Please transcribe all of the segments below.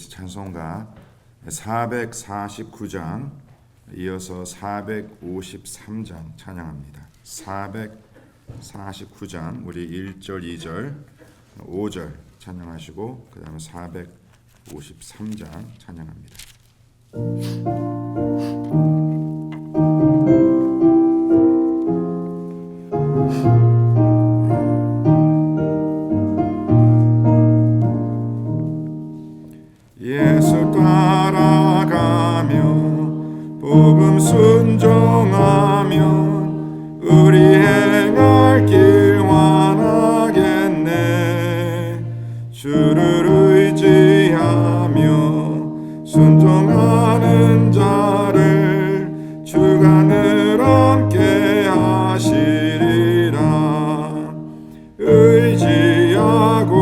찬송가 449장 이어서 453장 찬양합니다. 449장 우리 1절, 2절, 5절 찬양하시고 그 다음에 453장 찬양합니다. 예수 따라가며 복음 순종하면 우리 행할 길 완하겠네. 주를 의지하며 순종하는 자를 주가 늘 함께 하시리라. 의지하고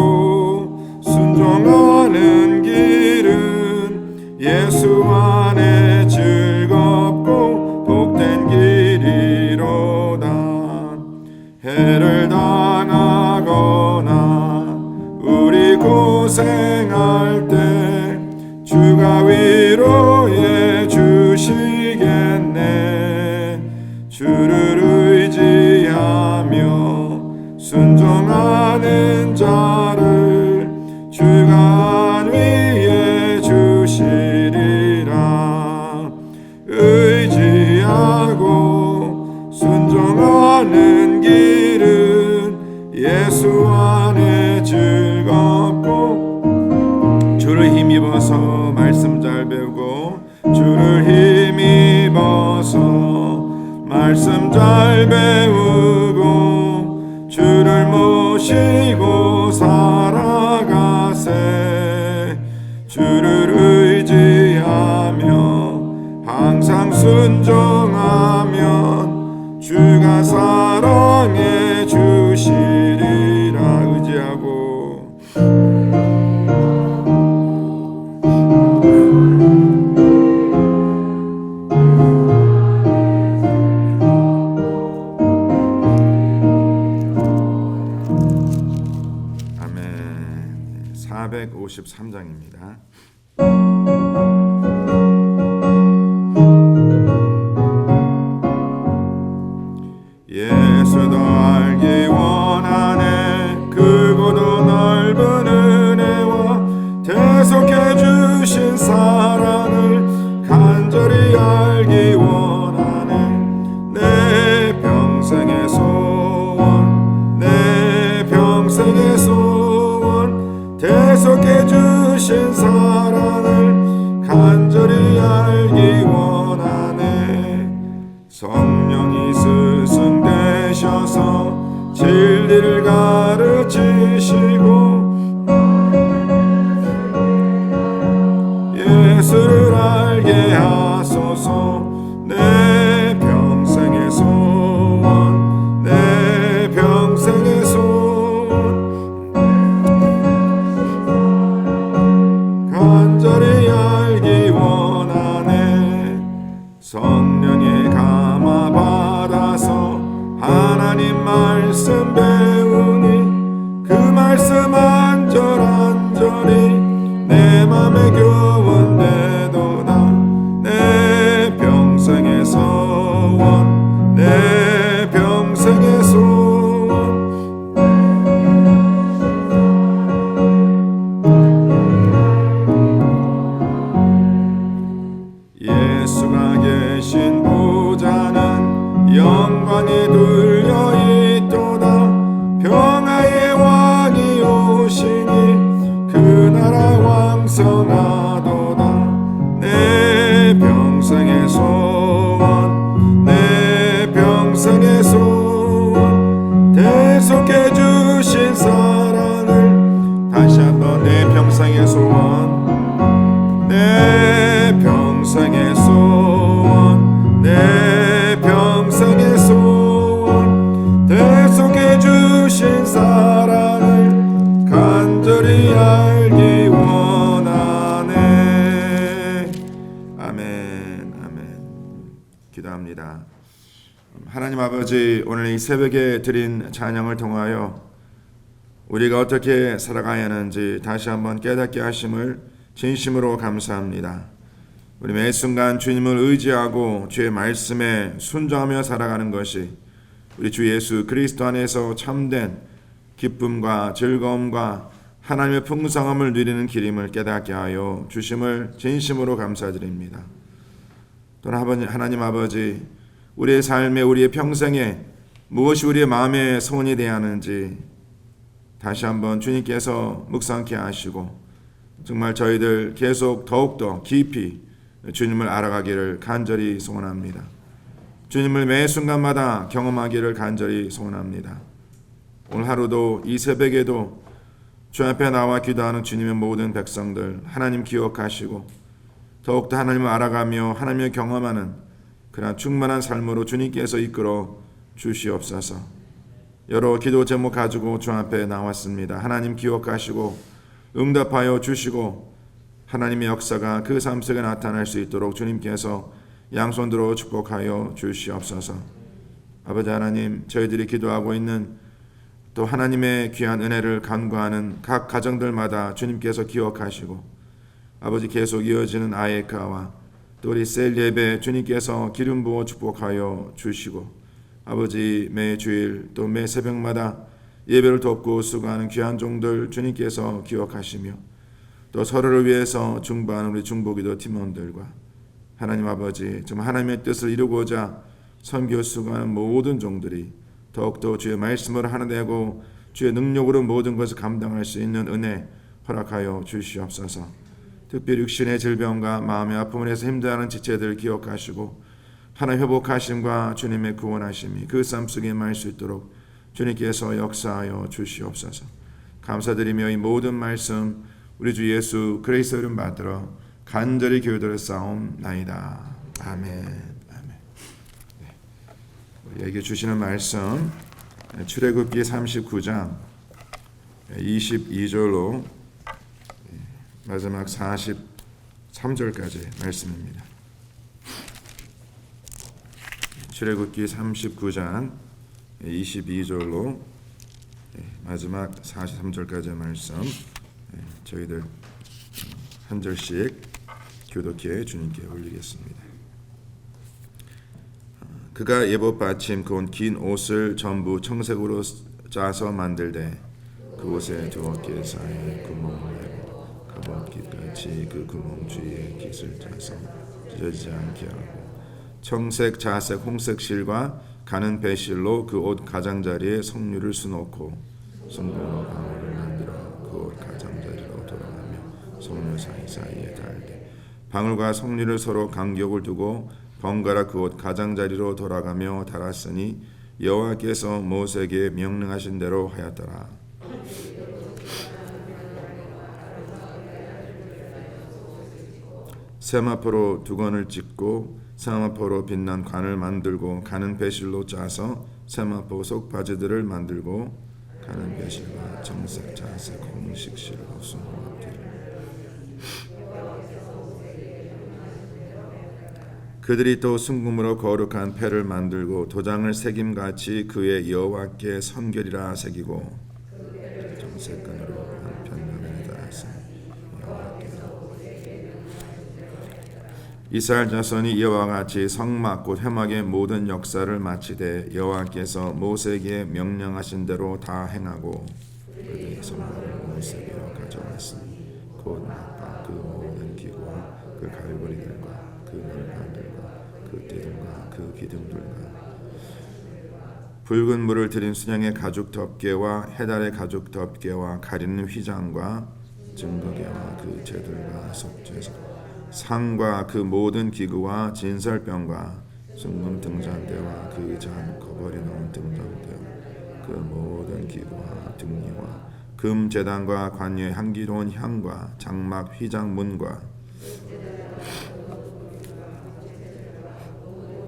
순종하는 길은 예수 안에 즐겁고 복된 길이로다. 해를 당하거나 우리 고생할 때 주가 위로해 주시겠네. 주를 의지하며 순종하는 자를 주가 위해 주시리라. 의지하고 순종하는 길은 예수 안에 즐겁고 주를 힘입어서 말씀 잘 배우고 주를 힘입어서 말씀 잘 배우고 주를 모시고 살아가세. 주를 의지하며 항상 순종하면 주가 사랑해 주시리라. 의지하고 아멘. 453장입니다. 예수도 알기 원하네. 크고도 넓은 은혜와 대속해 주신 사랑을 간절히 알기 원하네. 내 평생의 소원, 내 평생의 소원, 대속해 주신 사랑을 간절히 알기 원하네. 성령이 스승되셔서 진리를 가르치시고 예수를 알게 하소서. 내 평생의 소원, 내 평생의 소원, 간절히 알기 원하네. 성령의 감화 받아서 하나님 말씀 배우니 그 말씀 안절안절히 내 맘에 교훈되도다. 내 평생의 소원, 내 평생의 소원, 예수가 계신 보좌는 영광이 둘려있도다. 평화의 왕이 오시니 그 나라 왕성하도다. 내 평생의 소원, 내 평생의 소원, 대속해 주신 사랑을 다시 한번 내 평생의 소원, 내 평생의 소원, 내 평생의 소원 대속해 주신 사랑을 간절히 알기 원하네. 아멘. 아멘. 기도합니다. 하나님 아버지, 오늘 이 새벽에 드린 찬양을 통하여 우리가 어떻게 살아가야 하는지 다시 한번 깨닫게 하심을 진심으로 감사합니다. 우리 매 순간 주님을 의지하고 주의 말씀에 순종하며 살아가는 것이 우리 주 예수 그리스도 안에서 참된 기쁨과 즐거움과 하나님의 풍성함을 누리는 길임을 깨닫게 하여 주심을 진심으로 감사드립니다. 또한 하나님 아버지, 우리의 삶에, 우리의 평생에 무엇이 우리의 마음의 소원이 되어야 하는지 다시 한번 주님께서 묵상케 하시고 정말 저희들 계속 더욱더 깊이 주님을 알아가기를 간절히 소원합니다. 주님을 매 순간마다 경험하기를 간절히 소원합니다. 오늘 하루도 이 새벽에도 주 앞에 나와 기도하는 주님의 모든 백성들 하나님 기억하시고 더욱더 하나님을 알아가며 하나님을 경험하는 그러한 충만한 삶으로 주님께서 이끌어 주시옵소서. 여러 기도 제목 가지고 주 앞에 나왔습니다. 하나님 기억하시고 응답하여 주시고 하나님의 역사가 그 삶 속에 나타날 수 있도록 주님께서 양손 들어 축복하여 주시옵소서. 아버지 하나님, 저희들이 기도하고 있는 또 하나님의 귀한 은혜를 간구하는 각 가정들마다 주님께서 기억하시고 아버지 계속 이어지는 아예카와 또 우리 셀 예배 주님께서 기름 부어 축복하여 주시고 아버지 매 주일 또 매 새벽마다 예배를 돕고 수고하는 귀한 종들 주님께서 기억하시며 또 서로를 위해서 중보하는 우리 중보기도 팀원들과 하나님 아버지 정말 하나님의 뜻을 이루고자 선교 수고하는 모든 종들이 더욱더 주의 말씀을 하나되고 주의 능력으로 모든 것을 감당할 수 있는 은혜 허락하여 주시옵소서. 특별히 육신의 질병과 마음의 아픔을 해서 힘들어하는 지체들 기억하시고 하나님 회복하심과 주님의 구원하심이 그 삶 속에 임할 수 있도록 주님께서 역사하여 주시옵소서. 감사드리며 이 모든 말씀 우리 주 예수 그리스도 이름 받들어 간절히 기도를 싸움나이다. 아멘. 아멘. 네. 우리에게 주시는 말씀 출애굽기 39장 22절로 마지막 43절까지 말씀입니다. 출애굽기 39장 22절로 마지막 43절까지의 말씀 저희들 한 절씩 교독해 주님께 올리겠습니다. 그가 예복 받침 긴 옷을 전부 청색으로 짜서 만들되 그 옷에 두 어깨 사이에 구멍을 내고 갑옷깃같이 그 구멍 주위에 깃을 짜서 찢어지지 않게 하고 청색, 자색, 홍색 실과 가는 배실로 그 옷 가장자리에 석류를 수놓고 성공으로 방울을 만들어 그 옷 가장자리로 돌아가며 석류 사이사이에 달되 방울과 석류를 서로 간격을 두고 번갈아 그 옷 가장자리로 돌아가며 달았으니 여호와께서 모세에게 명령하신 대로 하였더라. 세마포로 두건을 찍고 세마포로 빛난 관을 만들고 가는 배실로 짜서 세마포 속바지들을 만들고 가는 배실과 정색, 자색, 홍식 실로 수놓았기를 그들이 또 순금으로 거룩한 패를 만들고 도장을 새김같이 그의 여호와께 선결이라 새기고 정색끈으로 한편면에 달았으니 이스라엘 자손이 여호와 같이 성막 곧 회막의 모든 역사를 마치되 여호와께서 모세에게 명령하신 대로 다 행하고 그들의 성막을 모세에게로 가져왔으니 곧 나팔 그 모든 기구와 그 갈고리들과 그 물판들과 그 띠들과 그 기둥들과 붉은 물을 들인 순양의 가죽 덮개와 해달의 가죽 덮개와 가리는 휘장과 증거개와 그 재들과 속죄서 상과 그 모든 기구와 진설병과 순금 등잔대와 그 잔 거버리 놓은 등잔대와 그 모든 기구와 등리와 금 제단과 관여의 향기로운 향과 장막 휘장 문과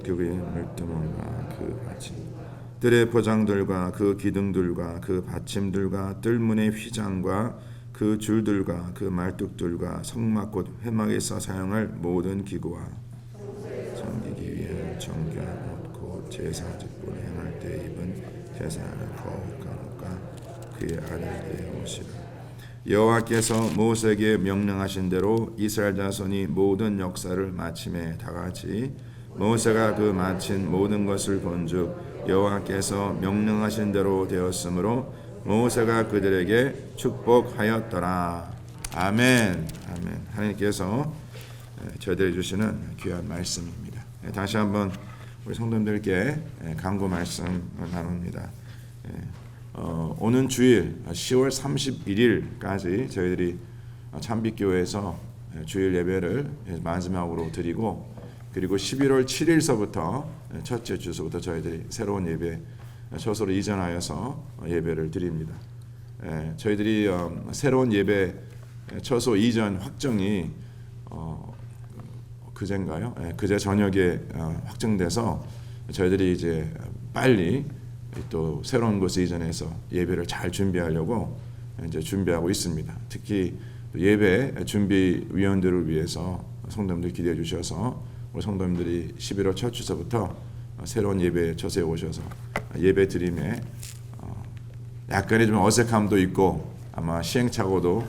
그의 물두멍과 그 받침, 뜰의 포장들과 그 기둥들과 그 받침들과 뜰문의 휘장과 그 줄들과 그 말뚝들과 성막 곧 회막에서 사용할 모든 기구와 섬기기 위한 정결한 옷 곧 제사 직분을 행할 때 입은 제사장의 거룩과 그의 아들들의 옷이라. 여호와께서 모세에게 명령하신 대로 이스라엘 자손이 모든 역사를 마침에 다같이 모세가 그 마친 모든 것을 본즉 여호와께서 명령하신 대로 되었으므로 모세가 그들에게 축복하였더라. 아멘. 아멘. 하나님께서 저희들에게 주시는 귀한 말씀입니다. 다시 한번 우리 성도님들께 강구 말씀을 나눕니다. 오는 주일 10월 31일까지 저희들이 참빛교회에서 주일 예배를 마지막으로 드리고, 그리고 11월 7일서부터 첫째 주소부터 저희들이 새로운 예배 처소로 이전하여서 예배를 드립니다. 저희들이 새로운 예배 처소 이전 확정이 그제인가요? 그제 저녁에 확정돼서 저희들이 이제 빨리 또 새로운 곳에 이전해서 예배를 잘 준비하려고 이제 준비하고 있습니다. 특히 예배 준비 위원들을 위해서 성도님들 기대해 주셔서 우리 성도님들이 11월 첫 주서부터 새로운 예배 처소에 오셔서 예배 드림에 약간의 좀 어색함도 있고 아마 시행착오도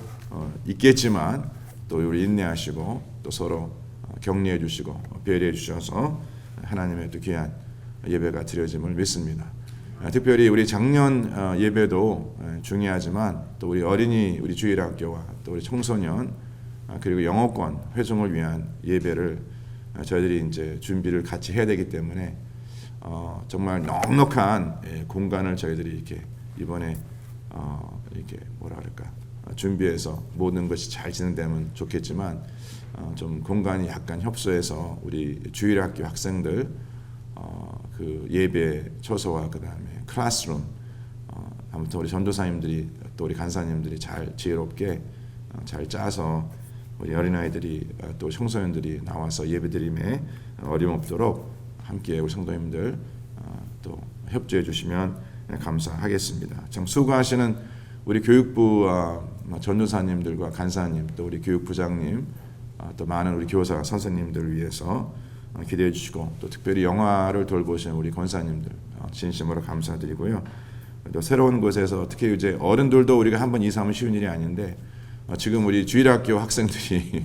있겠지만 또 우리 인내하시고 또 서로 격려해 주시고 배려해 주셔서 하나님의 또 귀한 예배가 드려짐을 믿습니다. 특별히 우리 작년 예배도 중요하지만 또 우리 어린이 우리 주일학교와 또 우리 청소년 그리고 영어권 회중을 위한 예배를 저희들이 이제 준비를 같이 해야 되기 때문에 정말 넉넉한 공간을 저희들이 이렇게 이번에 이렇게 뭐라 그럴까 준비해서 모든 것이 잘 진행되면 좋겠지만 좀 공간이 약간 협소해서 우리 주일학교 학생들 그 예배 처소와 그 다음에 클래스룸 아무튼 우리 전도사님들이 또 우리 간사님들이 잘 지혜롭게 잘 짜서 우리 어린아이들이 또 청소년들이 나와서 예배드림에 어림없도록 함께 우리 성도님들 또 협조해 주시면 감사하겠습니다. 참 수고하시는 우리 교육부 전도사님들과 간사님 또 우리 교육부장님 또 많은 우리 교사 선생님들을 위해서 기대해 주시고 또 특별히 영화를 돌보시는 우리 권사님들 진심으로 감사드리고요. 또 새로운 곳에서 특히 이제 어른들도 우리가 한번 이사하면 쉬운 일이 아닌데 지금 우리 주일학교 학생들이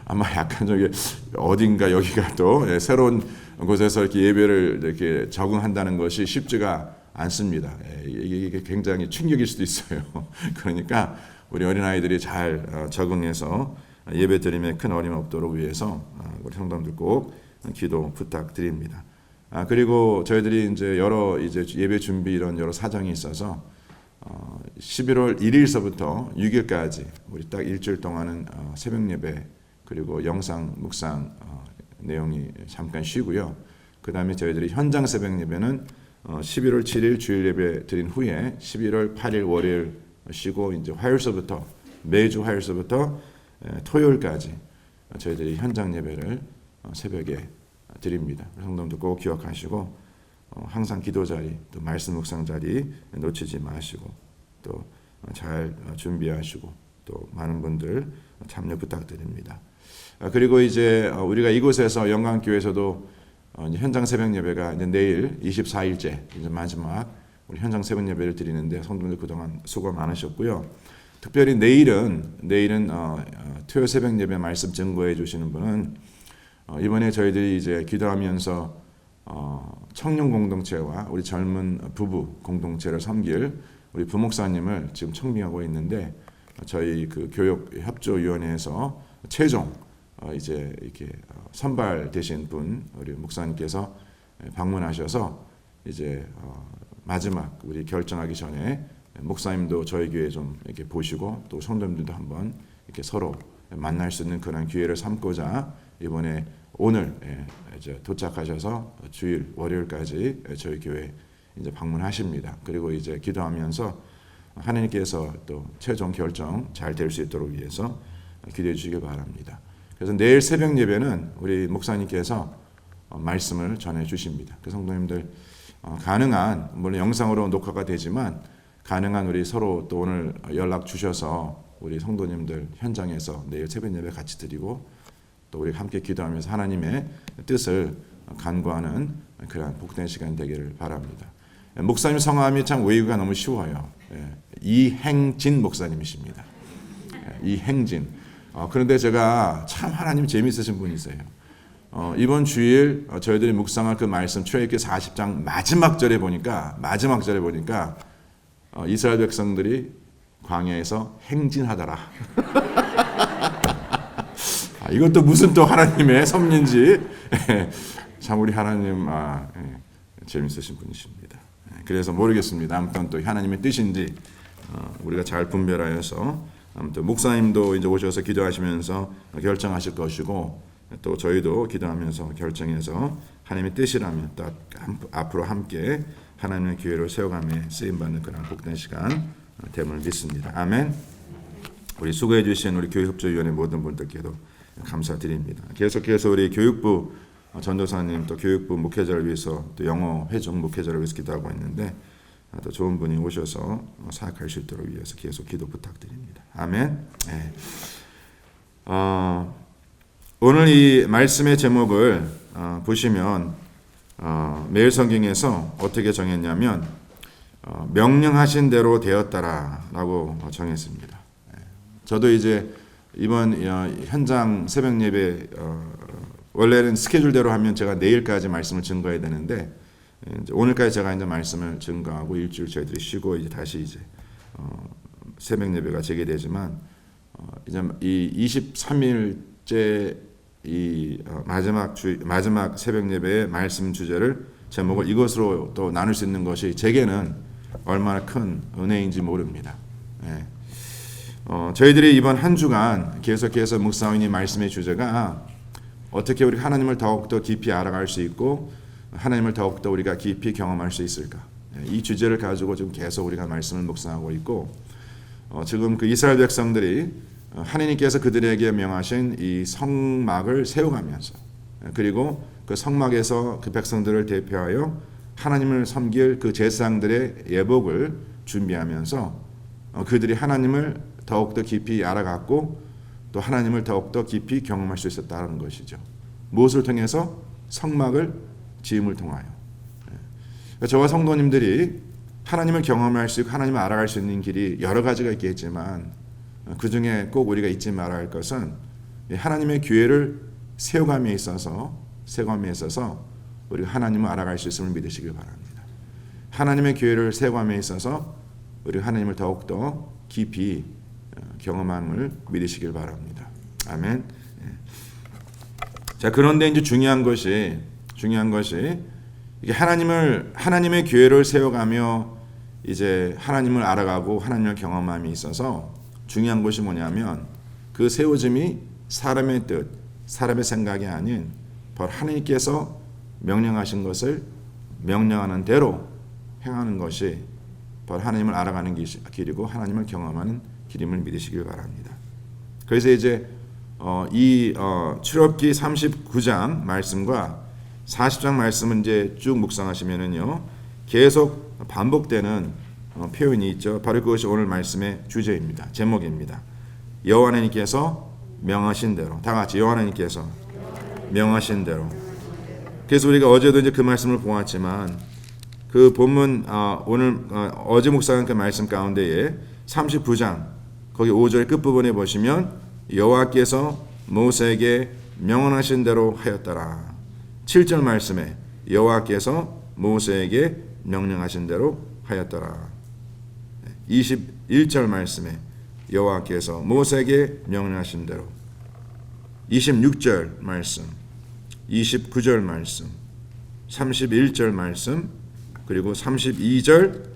아마 약간 저기 어딘가 여기가 또 새로운 곳에서 이렇게 예배를 이렇게 적응한다는 것이 쉽지가 않습니다. 이게 굉장히 충격일 수도 있어요. 그러니까 우리 어린아이들이 잘 적응해서 예배 드림에 큰 어려움 없도록 위해서 우리 성도님들 꼭 기도 부탁드립니다. 그리고 저희들이 이제 여러 이제 예배 준비 이런 여러 사정이 있어서 11월 1일서부터 6일까지 우리 딱 일주일 동안은 새벽 예배 그리고 영상 묵상 내용이 잠깐 쉬고요. 그 다음에 저희들이 현장 새벽 예배는 11월 7일 주일 예배 드린 후에 11월 8일 월요일 쉬고 이제 화요일서부터 매주 화요일서부터 토요일까지 저희들이 현장 예배를 새벽에 드립니다. 성도님들 꼭 기억하시고 항상 기도 자리 또 말씀 묵상 자리 놓치지 마시고 또 잘 준비하시고 또 많은 분들 참여 부탁드립니다. 그리고 이제 우리가 이곳에서 영광교회에서도 현장 새벽 예배가 이제 내일 24일째 이제 마지막 우리 현장 새벽 예배를 드리는데 성도님들 그동안 수고 많으셨고요. 특별히 내일은 토요 새벽 예배 말씀 증거해 주시는 분은 이번에 저희들이 이제 기도하면서 청년 공동체와 우리 젊은 부부 공동체를 섬길 우리 부목사님을 지금 청빙하고 있는데 저희 그 교육 협조위원회에서 최종 이제 이렇게 선발되신 분 우리 목사님께서 방문하셔서 이제 마지막 우리 결정하기 전에 목사님도 저희 교회 좀 이렇게 보시고 또 성도님들도 한번 이렇게 서로 만날 수 있는 그런 기회를 삼고자 이번에 오늘 이제 도착하셔서 주일 월요일까지 저희 교회 이제 방문하십니다. 그리고 이제 기도하면서 하나님께서 또 최종 결정 잘 될 수 있도록 위해서 기도해 주시기 바랍니다. 그래서 내일 새벽 예배는 우리 목사님께서 말씀을 전해 주십니다. 그 성도님들 가능한 물론 영상으로 녹화가 되지만 가능한 우리 서로 또 오늘 연락 주셔서 우리 성도님들 현장에서 내일 새벽 예배 같이 드리고 또 우리 함께 기도하면서 하나님의 뜻을 간구하는 그런 복된 시간 되기를 바랍니다. 목사님 성함이 참 외우기가 너무 쉬워요. 이행진 목사님이십니다. 이행진. 그런데 제가 참 하나님 재미있으신 분이세요. 이번 주일 저희들이 묵상할 그 말씀 출애굽기 40장 마지막 절에 보니까 이스라엘 백성들이 광야에서 행진하더라. 이것도 무슨 또 하나님의 섭리인지 참 우리 하나님 재미있으신 분이십니다. 그래서 모르겠습니다. 아무튼 또 하나님의 뜻인지 우리가 잘 분별하여서 아무튼 목사님도 이제 오셔서 기도하시면서 결정하실 것이고 또 저희도 기도하면서 결정해서 하나님의 뜻이라면 또 앞으로 함께 하나님의 교회를 세워가며 쓰임받는 그런 복된 시간 됨을 믿습니다. 아멘. 우리 수고해 주신 우리 교육협조위원회 모든 분들께도 감사드립니다. 계속해서 우리 교육부 전도사님 또 교육부 목회자를 위해서 또 영어 회종 목회자를 위해서 기도하고 있는데 또 좋은 분이 오셔서 사역할 수 있도록 위해서 계속 기도 부탁드립니다. 아멘. 네. 오늘 이 말씀의 제목을 보시면 매일 성경에서 어떻게 정했냐면 명령하신 대로 되었다라고 정했습니다. 저도 이제 이번 현장 새벽 예배 원래는 스케줄대로 하면 제가 내일까지 말씀을 증거해야 되는데 오늘까지 제가 이제 말씀을 증거하고 일주일 저희들이 쉬고 이제 다시 이제 새벽 예배가 재개되지만 이제 이 23일째 이 마지막 새벽 예배의 말씀 주제를 제목을 이것으로 또 나눌 수 있는 것이 제게는 얼마나 큰 은혜인지 모릅니다. 예. 저희들이 이번 한 주간 계속해서 묵상하는 이 말씀의 주제가 어떻게 우리 하나님을 더욱더 깊이 알아갈 수 있고 하나님을 더욱더 우리가 깊이 경험할 수 있을까? 이 주제를 가지고 지금 계속 우리가 말씀을 묵상하고 있고 지금 그 이스라엘 백성들이 하나님께서 그들에게 명하신 이 성막을 세워가면서 그리고 그 성막에서 그 백성들을 대표하여 하나님을 섬길 그 제사장들의 예복을 준비하면서 그들이 하나님을 더욱더 깊이 알아갔고 또 하나님을 더욱더 깊이 경험할 수 있었다는 것이죠. 무엇을 통해서? 성막을 지음을 통하여. 그러니까 저와 성도님들이 하나님을 경험할 수 있고 하나님을 알아갈 수 있는 길이 여러 가지가 있겠지만 그 중에 꼭 우리가 잊지 말아야 할 것은 하나님의 교회를 세워감에 있어서 우리가 하나님을 알아갈 수 있음을 믿으시길 바랍니다. 하나님의 교회를 세워감에 있어서 우리가 하나님을 더욱더 깊이 경험함을 믿으시길 바랍니다. 아멘. 자, 그런데 이제 중요한 것이 이게 하나님의 교회를 세워가며 이제 하나님을 알아가고 하나님을 경험함이 있어서 중요한 것이 뭐냐면 그 세워짐이 사람의 뜻, 사람의 생각이 아닌 바로 하나님께서 명령하신 것을 명령하는 대로 행하는 것이 바로 하나님을 알아가는 길이고 하나님을 경험하는 길임을 믿으시길 바랍니다. 그래서 이제 이 출애굽기 39장 말씀과 40장 말씀은 이제 쭉 묵상하시면은요 계속 반복되는 표현이 있죠. 바로 그것이 오늘 말씀의 주제입니다. 제목입니다. 여호와 하나님께서 명하신 대로. 다 같이 여호와 하나님께서 명하신 대로. 그래서 우리가 어제도 이제 그 말씀을 보았지만 그 본문 오늘 어제 묵상한 그 말씀 가운데에 39장 거기 5절 끝부분에 보시면 여호와께서 모세에게 명령하신 대로 하였더라. 7절 말씀에 여호와께서 모세에게 명령하신 대로 하였더라. 21절 말씀에 여호와께서 모세에게 명령하신 대로 26절 말씀 29절 말씀 31절 말씀 그리고 32절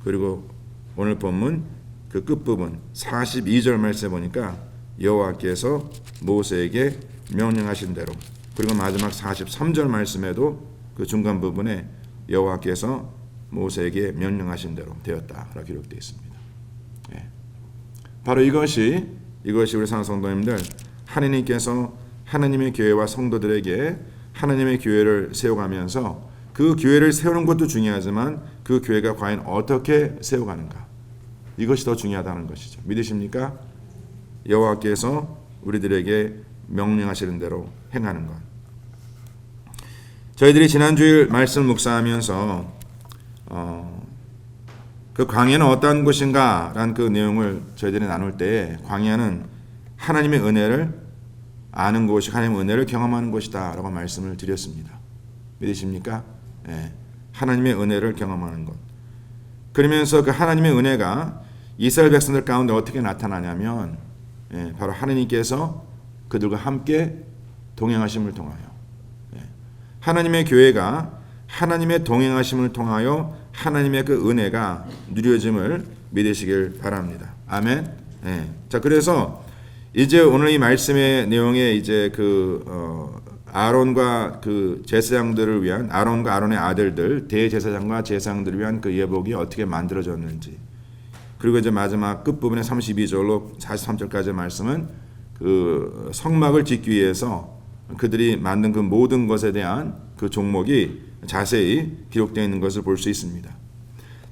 그리고 오늘 본문 그 끝부분 42절 말씀에 보니까 여호와께서 모세에게 명령하신 대로 그리고 마지막 43절 말씀에도 그 중간 부분에 여호와께서 모세에게 명령하신 대로 되었다라고 기록되어 있습니다. 예. 바로 이것이 우리 사랑하는 성도님들 하나님께서 하나님의 교회와 성도들에게 하나님의 교회를 세워가면서 그 교회를 세우는 것도 중요하지만 그 교회가 과연 어떻게 세워가는가, 이것이 더 중요하다는 것이죠. 믿으십니까? 여호와께서 우리들에게 명령하시는 대로 행하는 것. 저희들이 지난주일 말씀을 묵상하면서 그 광야는 어떠한 곳인가 라는 그 내용을 저희들이 나눌 때, 광야는 하나님의 은혜를 아는 곳이, 하나님의 은혜를 경험하는 곳이다 라고 말씀을 드렸습니다. 믿으십니까? 예, 하나님의 은혜를 경험하는 것. 그러면서 그 하나님의 은혜가 이스라엘 백성들 가운데 어떻게 나타나냐면, 바로 하나님께서 그들과 함께 동행하심을 통하여, 하나님의 교회가 하나님의 동행하심을 통하여 하나님의 그 은혜가 누려짐을 믿으시길 바랍니다. 아멘. 자, 그래서 이제 오늘 이 말씀의 내용에 이제 아론과 그 제사장들을 위한, 아론과 아론의 아들들, 대제사장과 제사장들을 위한 그 예복이 어떻게 만들어졌는지, 그리고 이제 마지막 끝부분의 32절로 43절까지의 말씀은 그 성막을 짓기 위해서 그들이 만든 그 모든 것에 대한 그 종목이 자세히 기록되어 있는 것을 볼 수 있습니다.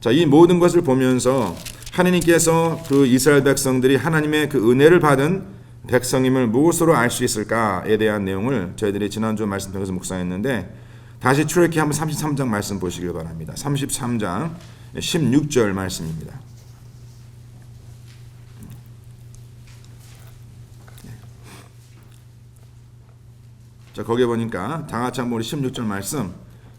자, 이 모든 것을 보면서 하나님께서 그 이스라엘 백성들이 하나님의 그 은혜를 받은 백성임을 무엇으로 알 수 있을까에 대한 내용을 저희들이 지난주 말씀 통해서 묵상했는데, 다시 출애굽기 한번 33장 말씀 보시길 바랍니다. 33장 16절 말씀입니다. 자, 거기에 보니까 다 같이 한번 우리 16절 말씀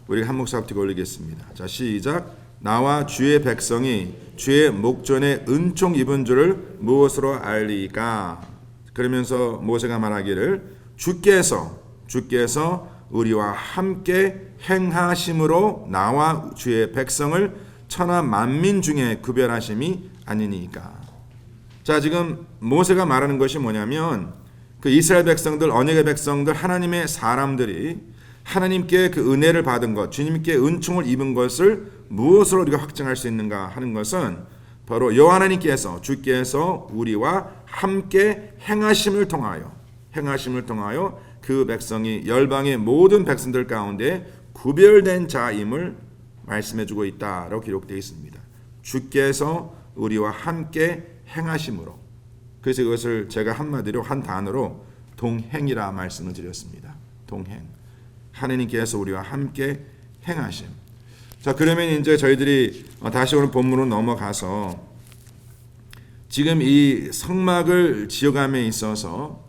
우리가 한 목소리 올리겠습니다. 자, 시작. 나와 주의 백성이 주의 목전에 은총 입은 줄을 무엇으로 알리까? 그러면서 모세가 말하기를 주께서 우리와 함께 행하심으로 나와 주의 백성을 천하 만민 중에 구별하심이 아니니까. 자, 지금 모세가 말하는 것이 뭐냐면, 그 이스라엘 백성들, 언약의 백성들, 하나님의 사람들이 하나님께 그 은혜를 받은 것, 주님께 은총을 입은 것을 무엇으로 우리가 확증할 수 있는가 하는 것은 바로 여호와 하나님께서, 주께서 우리와 함께 행하심을 통하여 그 백성이 열방의 모든 백성들 가운데 구별된 자임을 말씀해주고 있다라고 기록되어 있습니다. 주께서 우리와 함께 행하심으로. 그래서 이것을 제가 한마디로, 한 단어로 동행이라 말씀을 드렸습니다. 동행. 하나님께서 우리와 함께 행하심. 자, 그러면 이제 저희들이 다시 오늘 본문으로 넘어가서 지금 이 성막을 지어감에 있어서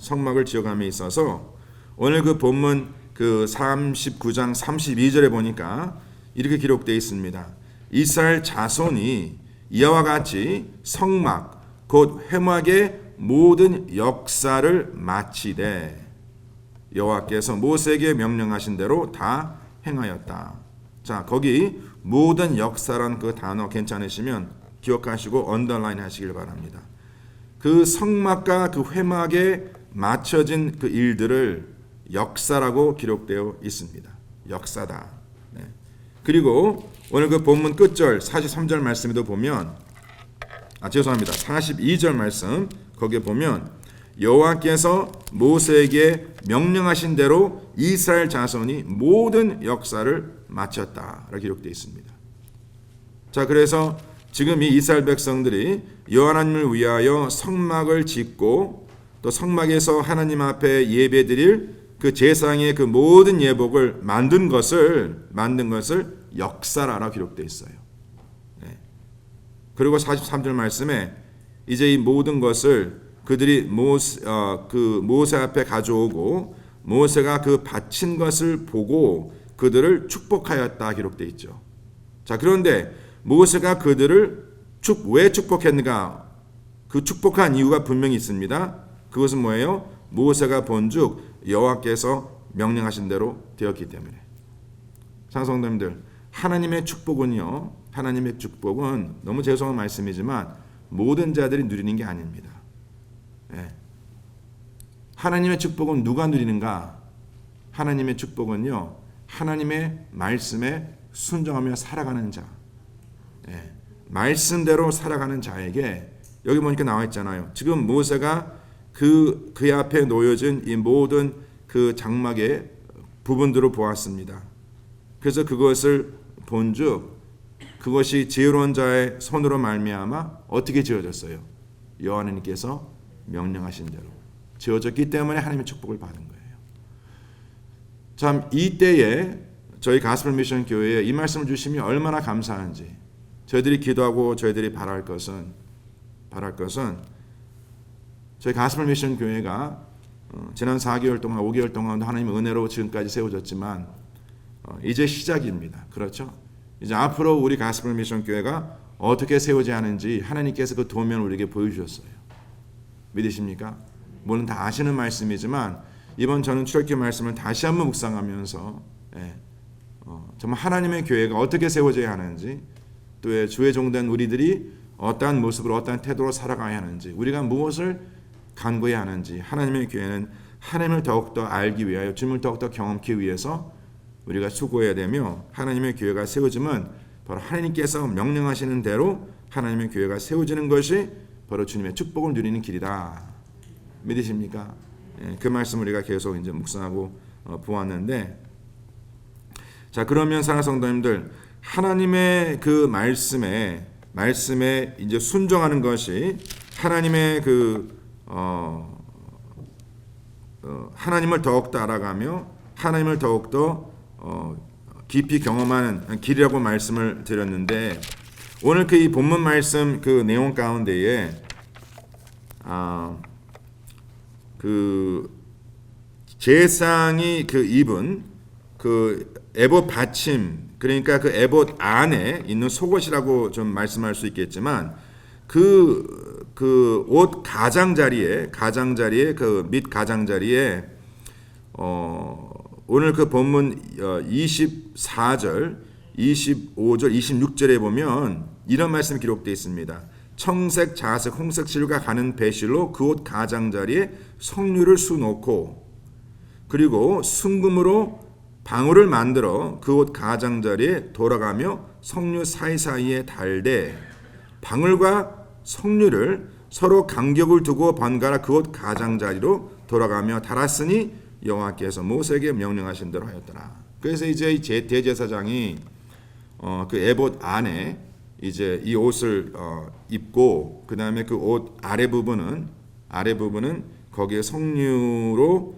오늘 그 본문 그 39장 32절에 보니까 이렇게 기록되어 있습니다. 이스라엘 자손이 이와 같이 성막 곧 회막의 모든 역사를 마치되 여호와께서 모세에게 명령하신 대로 다 행하였다. 자, 거기 모든 역사란 그 단어 괜찮으시면 기억하시고 언더라인 하시길 바랍니다. 그 성막과 그 회막에 맞춰진 그 일들을 역사라고 기록되어 있습니다. 역사다. 네. 그리고 오늘 그 본문 끝절 43절 말씀에도 보면, 죄송합니다. 42절 말씀 거기에 보면 여호와께서 모세에게 명령하신 대로 이스라엘 자손이 모든 역사를 마쳤다라고 기록되어 있습니다. 자, 그래서 지금 이 이스라엘 백성들이 여호와 하나님을 위하여 성막을 짓고 또 성막에서 하나님 앞에 예배드릴 그 제사장의 그 모든 예복을 만든 것을 역사라고 기록되어 있어요. 네. 그리고 43절 말씀에 이제 이 모든 것을 그들이 모세 앞에 가져오고 모세가 그 바친 것을 보고 그들을 축복하였다 기록되어 있죠. 자, 그런데 모세가 그들을 왜 축복했는가? 그 축복한 이유가 분명히 있습니다. 그것은 뭐예요? 모세가 본즉 여호와께서 명령하신 대로 되었기 때문에. 상성도님들, 하나님의 축복은 너무 죄송한 말씀이지만 모든 자들이 누리는 게 아닙니다. 예. 하나님의 축복은 누가 누리는가? 하나님의 축복은요, 하나님의 말씀에 순종하며 살아가는 자, 말씀대로 살아가는 자에게, 여기 보니까 나와 있잖아요. 지금 모세가 그 앞에 놓여진 이 모든 그 장막의 부분들을 보았습니다. 그래서 그것을 본즉 그것이 지혜로운 자의 손으로 말미암아 어떻게 지어졌어요? 여호와 하나님께서 명령하신 대로 지어졌기 때문에 하나님의 축복을 받은 거예요. 참 이때에 저희 가스펠 미션 교회에 이 말씀을 주시면 얼마나 감사한지. 저희들이 기도하고 저희들이 바랄 것은 저희 가스펠 미션 교회가 지난 4개월 동안 5개월 동안 하나님의 은혜로 지금까지 세워졌지만 이제 시작입니다. 그렇죠? 이제 앞으로 우리 가스펠 미션 교회가 어떻게 세워져야 하는지 하나님께서 그 도면을 우리에게 보여주셨어요. 믿으십니까? 물론 다 아시는 말씀이지만 이번 저는 출애굽기 말씀을 다시 한번 묵상하면서 정말 하나님의 교회가 어떻게 세워져야 하는지 또 주의 종된 우리들이 어떠한 모습으로 어떠한 태도로 살아가야 하는지 우리가 무엇을 간구해야 하는지 하나님의 교회는 하나님을 더욱더 알기 위하여 주님을 더욱더 경험하기 위해서 우리가 수고해야 되며 하나님의 교회가 세워지면 바로 하나님께서 명령하시는 대로 하나님의 교회가 세워지는 것이 바로 주님의 축복을 누리는 길이다. 믿으십니까? 그 말씀 우리가 계속 이제 묵상하고 보았는데 자 그러면 사랑하는 성도님들 하나님의 그 말씀에 이제 순종하는 것이 하나님의 하나님을 더욱더 알아가며 하나님을 더욱더 깊이 경험하는 길이라고 말씀을 드렸는데 오늘 그 이 본문 말씀 그 내용 가운데에 그 제사장이 그 입은 그 에봇 받침 그러니까 그 에봇 안에 있는 속옷이라고 좀 말씀할 수 있겠지만 그 옷 가장자리에 그 밑 가장자리에 오늘 그 본문 24절, 25절, 26절에 보면 이런 말씀이 기록되어 있습니다. 청색, 자색, 홍색 실과 가는 배실로 그 옷 가장자리에 석류를 수놓고 그리고 순금으로 방울을 만들어 그 옷 가장자리에 돌아가며 석류 사이사이에 달되 방울과 석류를 서로 간격을 두고 번갈아 그 옷 가장자리로 돌아가며 달았으니 여호와께서 모세에게 명령하신 대로 하였더라. 그래서 이제 이 대제사장이 그 에봇 안에 이제 이 옷을 입고 그 다음에 그 옷 아래 부분은 거기에 석류로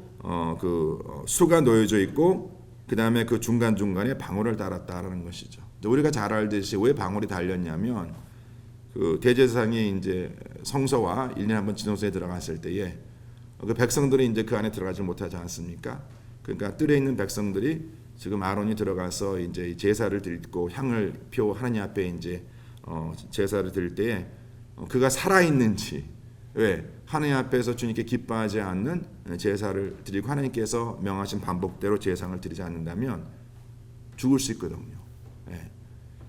수가 놓여져 있고 그 다음에 그 중간 중간에 방울을 달았다라는 것이죠. 우리가 잘 알듯이 왜 방울이 달렸냐면 그 대제사장이 이제 성소와 1년에 한 번 진노소에 들어갔을 때에 그 백성들이 이제 그 안에 들어가지 못하지 않습니까? 그러니까 뜰에 있는 백성들이 지금 아론이 들어가서 이제 제사를 드리고 향을 피워 하나님 앞에 이제 제사를 드릴 때에 그가 살아 있는지 왜 하나님 앞에서 주님께 기뻐하지 않는 제사를 드리고 하나님께서 명하신 반복대로 제사를 드리지 않는다면 죽을 수 있거든요. 예.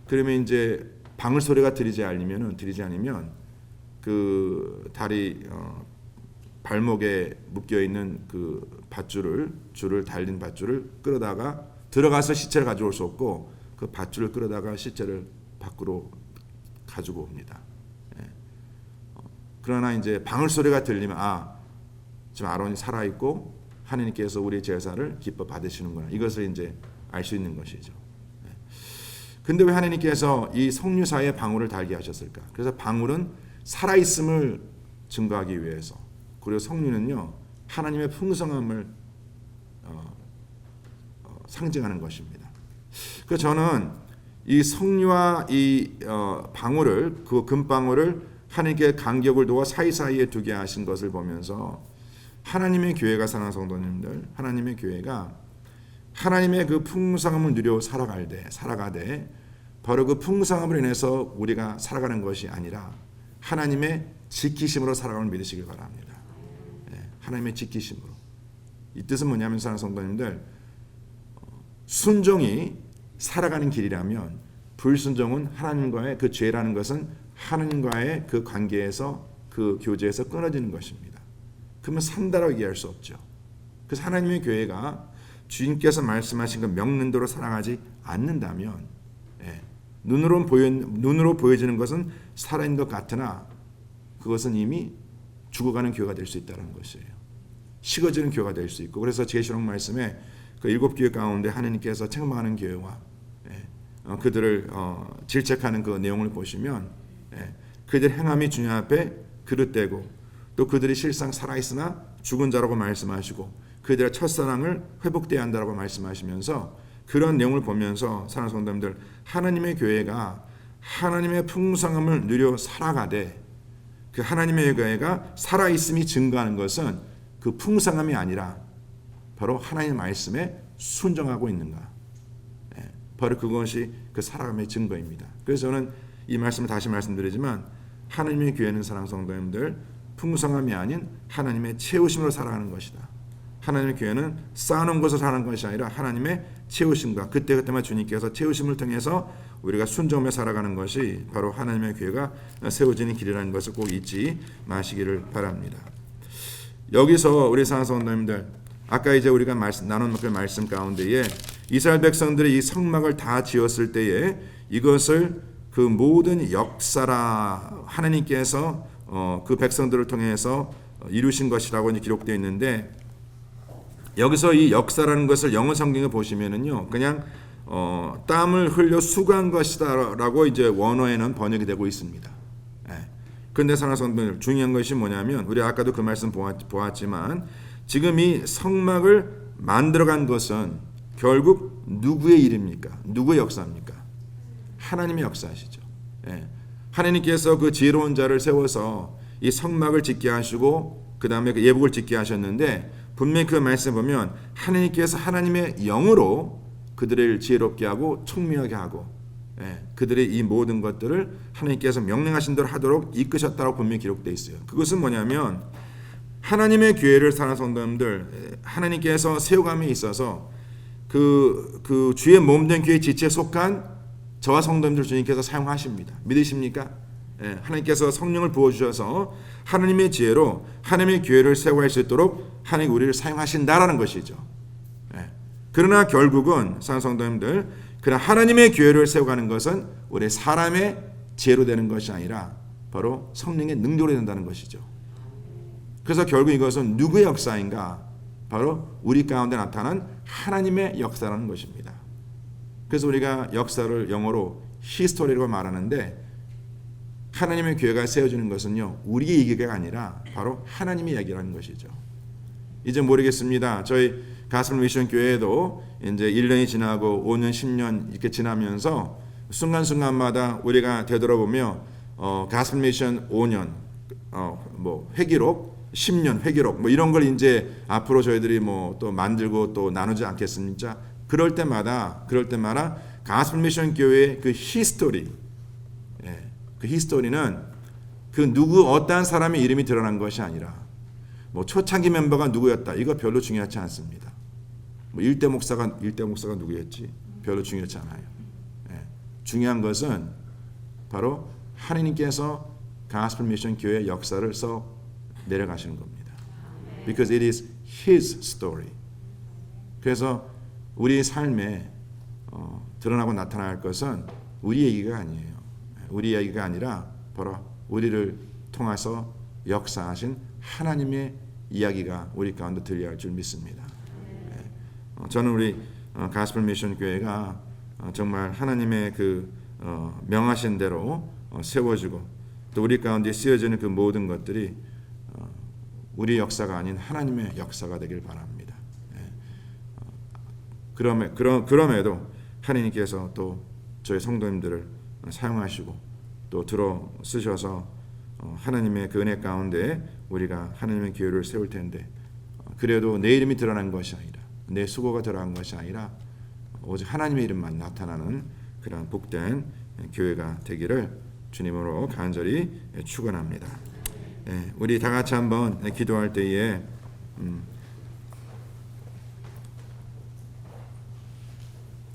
그러면 이제 방울 소리가 들리지 않으면 그 다리 발목에 묶여 있는 그 줄을 달린 밧줄을 끌어다가 들어가서 시체를 가져올 수 없고 그 밧줄을 끌어다가 시체를 밖으로 가지고 옵니다. 예. 그러나 이제 방울 소리가 들리면 지금 아론이 살아 있고 하나님께서 우리 제사를 기뻐 받으시는구나. 이것을 이제 알 수 있는 것이죠. 근데 왜 하나님께서 이 석류 사이에 방울을 달게 하셨을까? 그래서 방울은 살아 있음을 증거하기 위해서. 그리고 석류는요 하나님의 풍성함을 상징하는 것입니다. 그 저는 이 석류와 이 방울을 그 금방울을 하나님께 간격을 두어 사이사이에 두게 하신 것을 보면서 하나님의 교회가 사랑하는 성도님들, 하나님의 교회가 하나님의 그 풍성함을 누려 살아가되 바로 그 풍성함으로 인해서 우리가 살아가는 것이 아니라 하나님의 지키심으로 살아가는 믿으시길 바랍니다. 하나님의 지키심으로. 이 뜻은 뭐냐면 사랑하는 성도님들 순종이 살아가는 길이라면 불순종은 하나님과의 그 죄라는 것은 하나님과의 그 관계에서 그 교제에서 끊어지는 것입니다. 그러면 산다라고 얘기할 수 없죠. 그래서 하나님의 교회가 주님께서 말씀하신 그 명령대로 살아가지 않는다면 눈으로 보여지는 것은 살아있는 것 같으나 그것은 이미 죽어가는 교회가 될 수 있다는 것이에요. 식어지는 교회가 될 수 있고 그래서 계시록 말씀에 그 7교회 가운데 하나님께서 책망하는 교회와 그들을 질책하는 그 내용을 보시면 그들 행함이 주님 앞에 그릇되고 또 그들이 실상 살아있으나 죽은 자라고 말씀하시고 그들의 첫사랑을 회복돼야 한다고 말씀하시면서 그런 내용을 보면서 사랑하는 성도님들, 하나님의 교회가 하나님의 풍성함을 누려 살아가되 그 하나님의 교회가 살아있음이 증거하는 것은 그 풍성함이 아니라 바로 하나님의 말씀에 순종하고 있는가, 바로 그것이 그 살아감의 증거입니다. 그래서 저는 이 말씀을 다시 말씀드리지만 하나님의 교회는 사랑하는 성도님들, 풍성함이 아닌 하나님의 채우심으로 살아가는 것이다. 하나님의 교회는 쌓아놓은 것을 살아가는 것이 아니라 하나님의 채우심과 그때그때만 주님께서 채우심을 통해서 우리가 순종하며 살아가는 것이 바로 하나님의 교회가 세워지는 길이라는 것을 꼭 잊지 마시기를 바랍니다. 여기서 우리 사랑하는 성도님들, 아까 이제 우리가 나눈 그 말씀 가운데에 이스라엘 백성들이 이 성막을 다 지었을 때에 이것을 그 모든 역사라 하나님께서 그 백성들을 통해서 이루신 것이라고 기록되어 있는데, 여기서 이 역사라는 것을 영어 성경에 보시면은요, 그냥 땀을 흘려 수고한 것이다라고 이제 원어에는 번역이 되고 있습니다. 그런데 사랑하는 성도들, 중요한 것이 뭐냐면 우리 아까도 그 말씀 보았지만 지금 이 성막을 만들어간 것은 결국 누구의 일입니까? 누구의 역사입니까? 하나님의 역사시죠. 하나님께서 그 지혜로운 자를 세워서 이 성막을 짓게 하시고 그 다음에 그 예복을 짓게 하셨는데, 분명히 그 말씀 보면 하나님께서 하나님의 영으로 그들을 지혜롭게 하고 총명하게 하고 그들의 이 모든 것들을 하나님께서 명령하신 대로 하도록 이끄셨다고 분명히 기록되어 있어요. 그것은 뭐냐면 하나님의 교회를 사는 성도님들, 하나님께서 세워감에 있어서 그 주의 몸된 교회 지체에 속한 저와 성도님들 주님께서 사용하십니다. 믿으십니까? 하나님께서 성령을 부어주셔서 하나님의 지혜로 하나님의 교회를 세워갈 수 있도록 하나님 우리를 사용하신다라는 것이죠. 그러나 결국은 사랑하는 성도님들, 그러나 하나님의 교회를 세워가는 것은 우리 사람의 지혜로 되는 것이 아니라 바로 성령의 능력으로 된다는 것이죠. 그래서 결국 이것은 누구의 역사인가? 바로 우리 가운데 나타난 하나님의 역사라는 것입니다. 그래서 우리가 역사를 영어로 히스토리라고 말하는데, 하나님의 교회가 세워지는 것은요, 우리의 얘기가 아니라 바로 하나님의 얘기라는 것이죠. 이제 모르겠습니다. 저희 가스펠 미션 교회에도 이제 1년이 지나고 5년, 10년 이렇게 지나면서 순간순간마다 우리가 되돌아보며 가스펠 미션 5년, 뭐 회기록 10년 회기록 뭐 이런 걸 이제 앞으로 저희들이 뭐 또 만들고 또 나누지 않겠습니까? 그럴 때마다 가스펠 미션 교회의 그 히스토리, 그 히스토리는 그 누구 어떠한 사람의 이름이 드러난 것이 아니라 뭐 초창기 멤버가 누구였다, 이거 별로 중요하지 않습니다. 뭐 일대 목사가 누구였지, 별로 중요하지 않아요. 중요한 것은 바로 하나님께서 가스펠 미션 교회의 역사를 써 내려가시는 겁니다. Because it is His story. 그래서 우리 삶에 드러나고 나타날 것은 우리 얘기가 아니에요. 우리 얘기가 아니라 바로 우리를 통해서 역사하신 하나님의 이야기가 우리 가운데 들려야 할 줄 믿습니다. 저는 우리 가스펠 미션 교회가 정말 하나님의 그 명하신 대로 세워지고 또 우리 가운데 쓰여지는 그 모든 것들이 우리 역사가 아닌 하나님의 역사가 되길 바랍니다. 그럼에도 하나님께서 또 저희 성도님들을 사용하시고 또 들어 쓰셔서 하나님의 그 은혜 가운데 우리가 하나님의 교회를 세울 텐데, 그래도 내 이름이 드러난 것이 아니라 내 수고가 드러난 것이 아니라 오직 하나님의 이름만 나타나는 그런 복된 교회가 되기를 주님으로 간절히 축원합니다. 우리 다 같이 한번 기도할 때에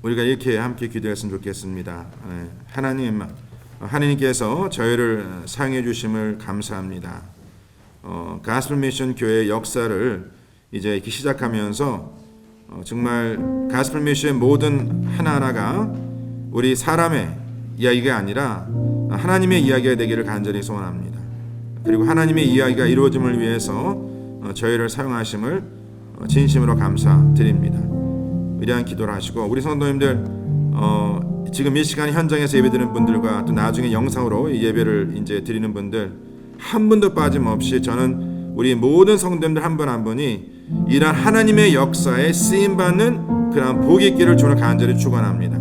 우리가 이렇게 함께 기도했으면 좋겠습니다. 하나님께서 저희를 사용해 주심을 감사합니다. 가스펠 미션 교회의 역사를 이제 이렇게 시작하면서 정말 가스펠 미션의 모든 하나하나가 우리 사람의 이야기가 아니라 하나님의 이야기가 되기를 간절히 소원합니다. 그리고 하나님의 이야기가 이루어짐을 위해서 저희를 사용하심을 진심으로 감사드립니다. 위대한 기도를 하시고, 우리 성도님들 지금 이 시간 현장에서 예배드리는 분들과 또 나중에 영상으로 이 예배를 이제 드리는 분들 한 분도 빠짐없이 저는 우리 모든 성도님들 한 분 한 분이 이런 하나님의 역사에 쓰임받는 그러한 복이 있기를 주를 간절히 축원합니다.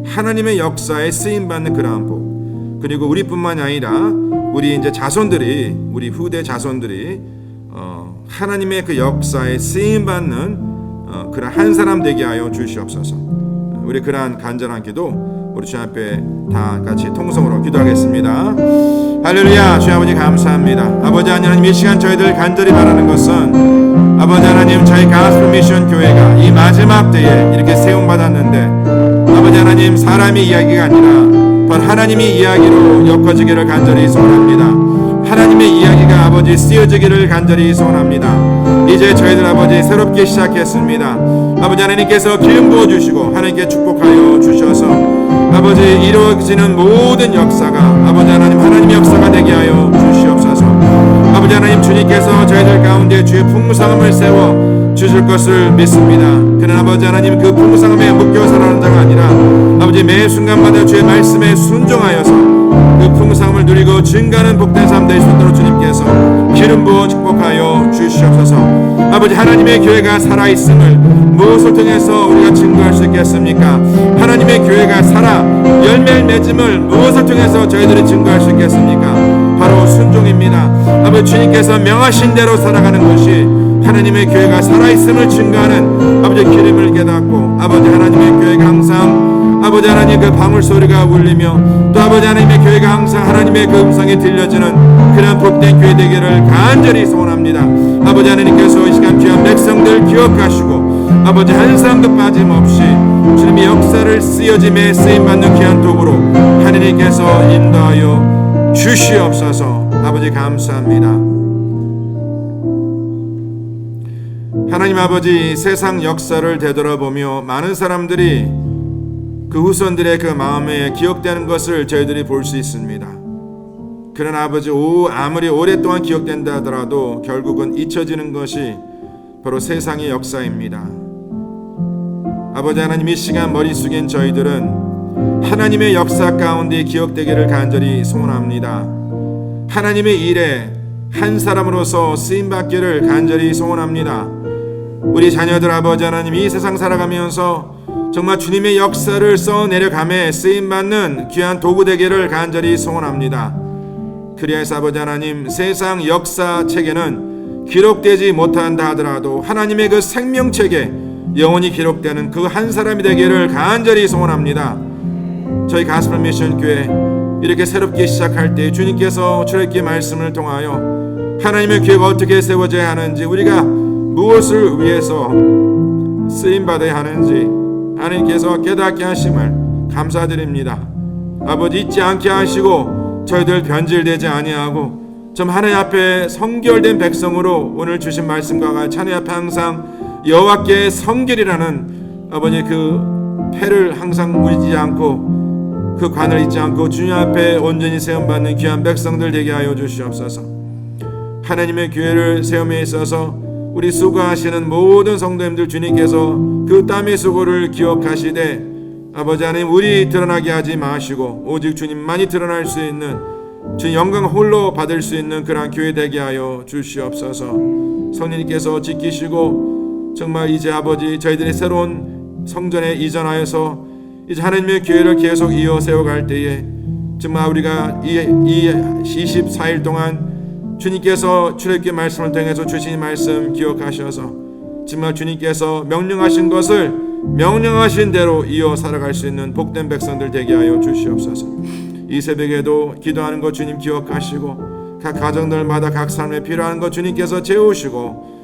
하나님의 역사에 쓰임받는 그러한 복, 그리고 우리뿐만이 아니라 우리 이제 자손들이, 우리 후대 자손들이 하나님의 그 역사에 쓰임받는 그런 한 사람 되게 하여 주시옵소서. 우리 그러한 간절한 기도 우리 주님 앞에 다 같이 통성으로 기도하겠습니다. 할렐루야. 주님 아버지 감사합니다. 아버지 하나님, 이 시간 저희들 간절히 바라는 것은 아버지 하나님, 저희 가스펠 미션 교회가 이 마지막 때에 이렇게 세움받았는데 아버지 하나님, 사람의 이야기가 아니라 바로 하나님의 이야기로 엮어지기를 간절히 소원합니다. 하나님의 이야기가 아버지 쓰여지기를 간절히 소원합니다. 이제 저희들 아버지 새롭게 시작했습니다. 아버지 하나님께서 기름 부어주시고 하나님께 축복하여 주셔서 아버지 이루어지는 모든 역사가 아버지 하나님, 하나님의 역사가 되게 하여 주시옵소서. 아버지 하나님, 주님께서 저희들 가운데 주의 풍성함을 세워 주실 것을 믿습니다. 그러나 아버지 하나님, 그 풍성함에 묶여 살아가는 자가 아니라 아버지 매 순간마다 주의 말씀에 순종하여서 그 풍성함을 누리고 증가하는 복된 삶 될 수 있도록 주님께서 기름 부어 축복하여 주시옵소서. 아버지 하나님의 교회가 살아있음을 무엇을 통해서 우리가 증거할 수 있겠습니까? 하나님의 교회가 살아 열매를 맺음을 무엇을 통해서 저희들이 증거할 수 있겠습니까? 바로 순종입니다. 아버지 주님께서 명하신 대로 살아가는 것이 하나님의 교회가 살아있음을 증거하는 아버지 기름을 깨닫고, 아버지 하나님의 교회가 항상 아버지 하나님 그 방울 소리가 울리며 또 아버지 하나님의 교회가 항상 하나님의 그 음성이 들려지는 그런 복된 교회 되기를 간절히 소원합니다. 아버지 하나님께서 이 시간 귀한 백성들 기억하시고 아버지 한 사람도 빠짐없이 주님의 역사를 쓰여짐에 쓰임받는 귀한 도구로 하나님께서 인도하여 주시옵소서. 아버지 감사합니다. 하나님 아버지, 세상 역사를 되돌아보며 많은 사람들이 그 후손들의 그 마음에 기억되는 것을 저희들이 볼 수 있습니다. 그러나 아버지, 아무리 오랫동안 기억된다 하더라도 결국은 잊혀지는 것이 바로 세상의 역사입니다. 아버지 하나님, 이 시간 머리 숙인 저희들은 하나님의 역사 가운데 기억되기를 간절히 소원합니다. 하나님의 일에 한 사람으로서 쓰임받기를 간절히 소원합니다. 우리 자녀들 아버지 하나님, 이 세상 살아가면서 정말 주님의 역사를 써내려감에 쓰임받는 귀한 도구 되기를 간절히 소원합니다. 그리하여서 아버지 하나님, 세상 역사책에는 기록되지 못한다 하더라도 하나님의 그 생명책에 영원히 기록되는 그 한 사람이 되기를 간절히 소원합니다. 저희 가스펠 미션 교회 이렇게 새롭게 시작할 때 주님께서 출애굽기 말씀을 통하여 하나님의 교회가 어떻게 세워져야 하는지, 우리가 무엇을 위해서 쓰임받아야 하는지 하나님께서 깨닫게 하심을 감사드립니다. 아버지, 잊지 않게 하시고 저희들 변질되지 아니하고 좀 하나님 앞에 성결된 백성으로 오늘 주신 말씀과 같이 하나님 앞에 항상 여호와께 성결이라는 아버지 그 패를 항상 잊지 않고 그 관을 잊지 않고 주님 앞에 온전히 세움받는 귀한 백성들 되게 하여 주시옵소서. 하나님의 교회를 세움에 있어서 우리 수고하시는 모든 성도님들 주님께서 그 땀의 수고를 기억하시되 아버지 하나님, 우리 드러나게 하지 마시고 오직 주님만이 드러날 수 있는 주님 영광 홀로 받을 수 있는 그러한 교회 되게 하여 주시옵소서. 성령님께서 지키시고 정말 이제 아버지 저희들의 새로운 성전에 이전하여서 이제 하나님의 교회를 계속 이어 세워갈 때에 정말 우리가 이 24일 동안 주님께서 출애굽기 말씀을 통해서 주신 말씀 기억하셔서 정말 주님께서 명령하신 것을 명령하신 대로 이어 살아갈 수 있는 복된 백성들 되게 하여 주시옵소서. 이 새벽에도 기도하는 것 주님 기억하시고 각 가정들마다 각 삶에 필요한 것 주님께서 채우시고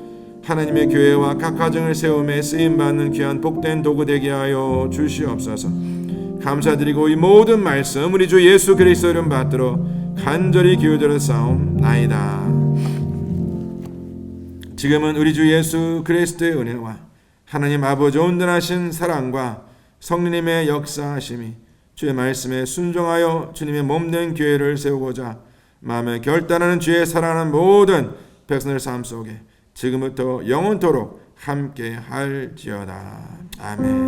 하나님의 교회와 각 가정을 세움에 쓰임받는 귀한 복된 도구 되게 하여 주시옵소서. 감사드리고 이 모든 말씀 우리 주 예수 그리스도 이름 받들어 간절히 기도드려 싸움나이다. 지금은 우리 주 예수 그리스도의 은혜와 하나님 아버지 온전하신 사랑과 성령님의 역사하심이 주의 말씀에 순종하여 주님의 몸된 교회를 세우고자 마음에 결단하는 주의 사랑하는 모든 백성들 삶 속에 지금부터 영원토록 함께 할지어다. 아멘.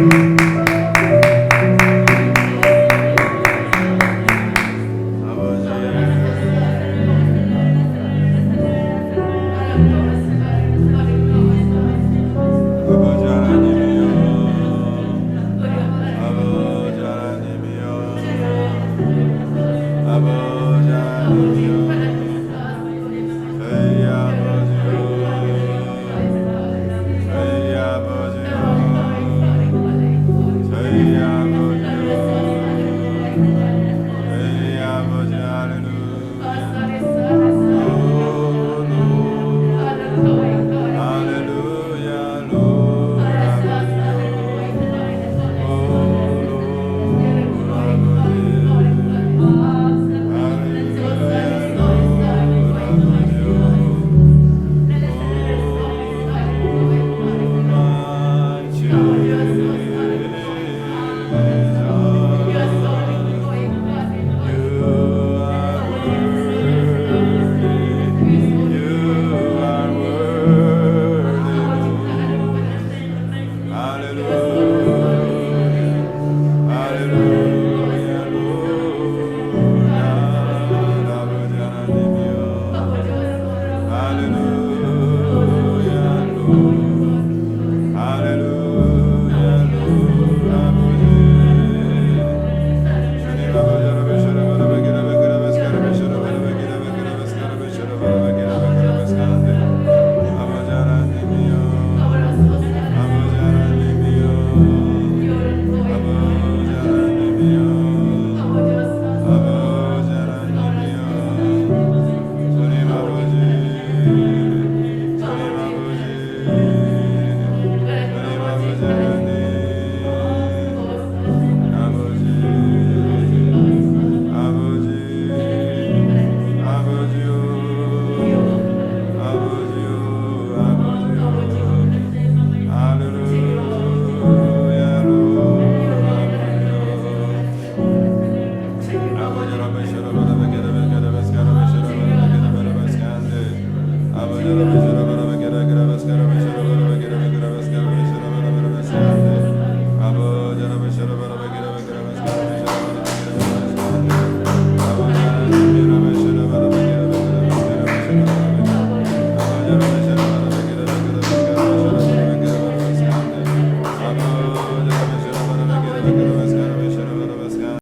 아버지